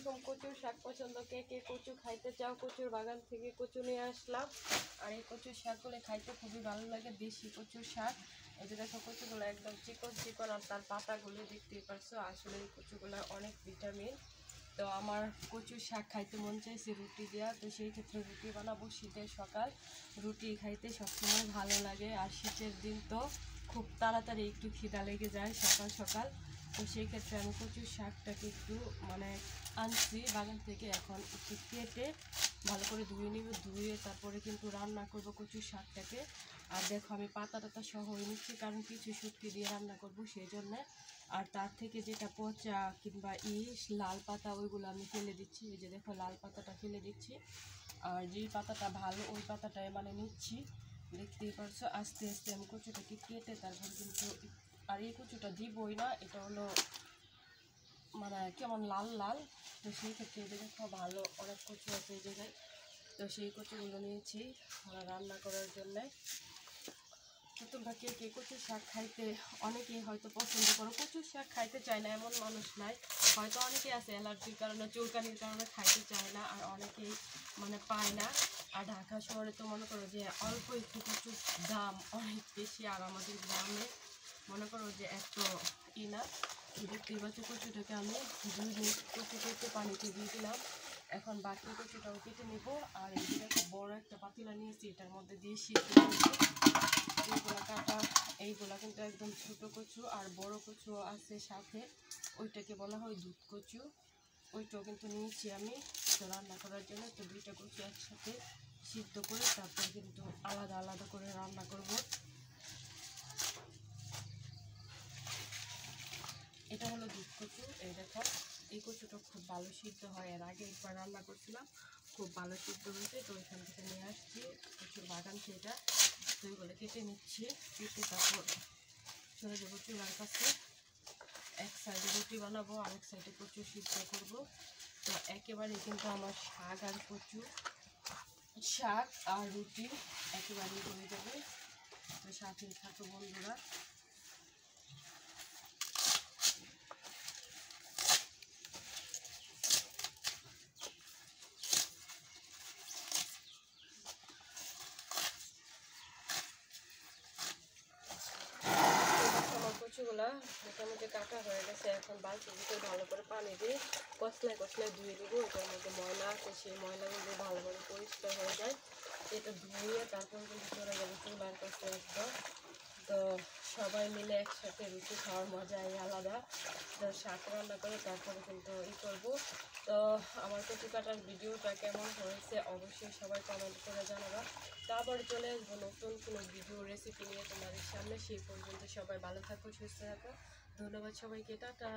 আলাইকুম। কচুর শাক পছন্দ, কে কে কচু খাইতে চাও? কচুর বাগান থেকে কচু নিয়ে আসলাম। আর এই কচুর শাকগুলো খাইতে খুবই ভালো লাগে, দেশি কচুর শাক। এই যে দেখো কচুগুলো একদম চিকন চিকন, আর তার পাতাগুলো দেখতেই পারছো। আসলে এই কচুগুলো অনেক ভিটামিন। তো আমার কচুর শাক খাইতে মন চাইছে রুটি দেওয়া, তো সেই ক্ষেত্রে রুটি বানাবো। শীতের সকাল রুটি খাইতে সবসময় ভালো লাগে, আর শীতের দিন তো খুব তাড়াতাড়ি একটু খিদা লেগে যায় সকাল সকাল। তো সেই ক্ষেত্রে আমি কচুর শাকটাকে একটু আনছি বাগান থেকে। এখন একটু কেটে ভালো করে ধুয়ে নিব, ধুয়ে তারপরে কিন্তু রান্না করব কচুর শাকটাকে। আর দেখো আমি পাতা টাতা সহ নিচ্ছি, কারণ কিছু শুটকি দিয়ে রান্না করব সেই জন্যে। আর তার থেকে যেটা পচা কিংবা লাল পাতা ওইগুলো আমি ফেলে দিচ্ছি। এই যে দেখো লাল পাতাটা ফেলে দিচ্ছি, আর যেই পাতাটা ভালো ওই পাতাটাই নিচ্ছি। দেখতেই পারছো আস্তে আস্তে আমি কচুটাকে কেটে তারপর কিন্তু, আর এই কচুটা দিবই না, এটা হলো কেমন লাল লাল। তো সেই ক্ষেত্রে এই দেখো ভালো অনেক কচু আছে এই জায়গায়। তো সেই কচুগুলো নিয়েছি রান্না করার জন্যে। তো তোমরা কে কে কচুর শাক খাইতে অনেকেই হয়তো পছন্দ করো, কচুর শাক খাইতে চায় না এমন মানুষ নাই। হয়তো অনেকেই আছে অ্যালার্জির কারণে, চুলকানির কারণে খাইতে চায় না, আর অনেকেই পায় না। আর ঢাকা শহরে তো মনে করো যে অল্প একটু কচুর দাম অনেক বেশি, আর আমাদের গ্রামে মনে করো যে এত না। দেখতেই পাচ্ছ কচুটাকে আমি 2 মিনিট কচু কেটে পানিতে দিয়ে দিলাম। এখন বাকি কচুটাও কেটে নেব। আর এই একটা বড় একটা পাতিলা নিয়েছি, এটার মধ্যে দিয়ে সিদ্ধ করবো। এইগুলা কাটা, এইগুলা কিন্তু একদম ছোট কচু, আর বড় কচু আছে সাথে, ওইটাকে বলা হয় দুধ কচু। ওইটাও কিন্তু নিয়েছি আমি তো রান্না করার জন্য। তো দুইটা কচু একসাথে সিদ্ধ করে তারপর কিন্তু আলাদা আলাদা করে রান্না করব। এটা হলো দুধ কচু। এই দেখো এই কচুটা খুব ভালো সিদ্ধ হয়, এর আগে একবার রান্না করছিলাম, খুব ভালো সিদ্ধ হয়েছে। তো এখান থেকে নিয়ে আসছি কচুর বাগান থেকে। তো এগুলো কেটে নিচ্ছি, কেটে তারপর চলে যাবো চুলার কাছে। এক সাইডে রুটি বানাবো, আরেক সাইডে কচু সিদ্ধ করবো। তো একেবারে কিন্তু আমার শাক আর কচু, শাক আর রুটি একেবারেই হয়ে যাবে। তো সাথেই থাকো বন্ধুরা। কচুগুলা মোটামুটি কাটা হয়ে গেছে। এখন বালতির ভিতরে ভালো করে পানি দিয়ে কষলায় কষলায় ধুয়ে দিব। এটার মধ্যে ময়লা আছে, সেই ময়লাগুলো ভালোভাবে পরিষ্কার হয়ে যায়। এটা ধুয়ে তারপর কিন্তু চলে যাবে চুলার কাছে একদম। তো সবাই মিলে একসাথে রুটি খাওয়ার মজাই আলাদা। তো শাক রান্না করে তারপরে কিন্তু করবো। তো আমার কচু কাটার ভিডিওটা কেমন হয়েছে অবশ্যই সবাই কমেন্ট করে জানাবা। তারপরে চলে আসবো নতুন কোনো ভিডিও রেসিপি নিয়ে তোমাদের সামনে। সেই পর্যন্ত সবাই ভালো থাকো, সুস্থ থাকো। ধন্যবাদ সবাইকে, টাটা।